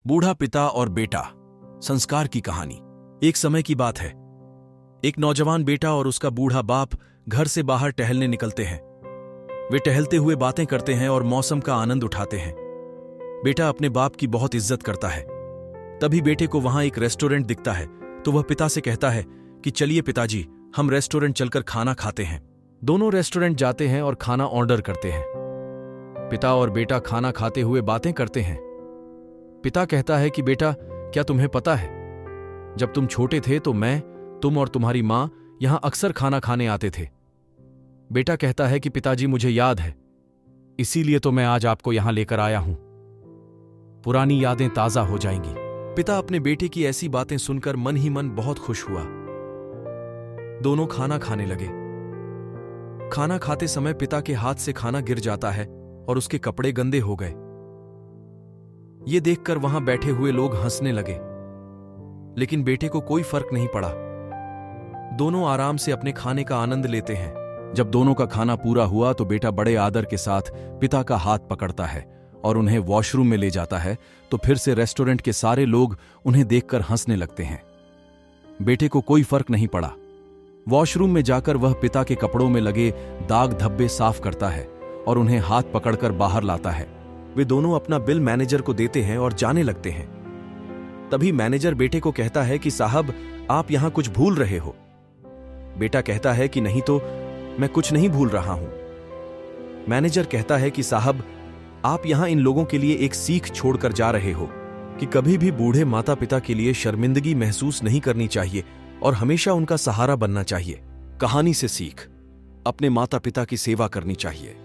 बूढ़ा पिता और बेटा, संस्कार की कहानी। एक समय की बात है। एक नौजवान बेटा और उसका बूढ़ा बाप घर से बाहर टहलने निकलते हैं। वे टहलते हुए बातें करते हैं और मौसम का आनंद उठाते हैं। बेटा अपने बाप की बहुत इज्जत करता है। तभी बेटे को वहां एक रेस्टोरेंट दिखता है, तो वह पिता से कहता है कि चलिए पिताजी, हम रेस्टोरेंट चलकर खाना खाते हैं। दोनों रेस्टोरेंट जाते हैं और खाना ऑर्डर करते हैं। पिता और बेटा खाना खाते हुए बातें करते हैं। पिता कहता है कि बेटा, क्या तुम्हें पता है, जब तुम छोटे थे तो मैं, तुम और तुम्हारी मां यहां अक्सर खाना खाने आते थे। बेटा कहता है कि पिताजी, मुझे याद है, इसीलिए तो मैं आज आपको यहां लेकर आया हूं। पुरानी यादें ताजा हो जाएंगी। पिता अपने बेटे की ऐसी बातें सुनकर मन ही मन बहुत खुश हुआ। दोनों खाना खाने लगे। खाना खाते समय पिता के हाथ से खाना गिर जाता है और उसके कपड़े गंदे हो गए। ये देखकर वहां बैठे हुए लोग हंसने लगे, लेकिन बेटे को कोई फर्क नहीं पड़ा। दोनों आराम से अपने खाने का आनंद लेते हैं। जब दोनों का खाना पूरा हुआ तो बेटा बड़े आदर के साथ पिता का हाथ पकड़ता है और उन्हें वॉशरूम में ले जाता है, तो फिर से रेस्टोरेंट के सारे लोग उन्हें देखकर हंसने लगते हैं। बेटे को कोई फर्क नहीं पड़ा। वॉशरूम में जाकर वह पिता के कपड़ों में लगे दाग धब्बे साफ करता है और उन्हें हाथ पकड़कर बाहर लाता है। वे दोनों अपना बिल मैनेजर को देते हैं और जाने लगते हैं। तभी मैनेजर बेटे को कहता है कि साहब, आप यहां कुछ भूल रहे हो। बेटा कहता है कि नहीं तो, मैं कुछ नहीं भूल रहा हूं। मैनेजर कहता है कि साहब, आप यहां इन लोगों के लिए एक सीख छोड़कर जा रहे हो कि कभी भी बूढ़े माता पिता के लिए शर्मिंदगी महसूस नहीं करनी चाहिए और हमेशा उनका सहारा बनना चाहिए। कहानी से सीख, अपने माता पिता की सेवा करनी चाहिए।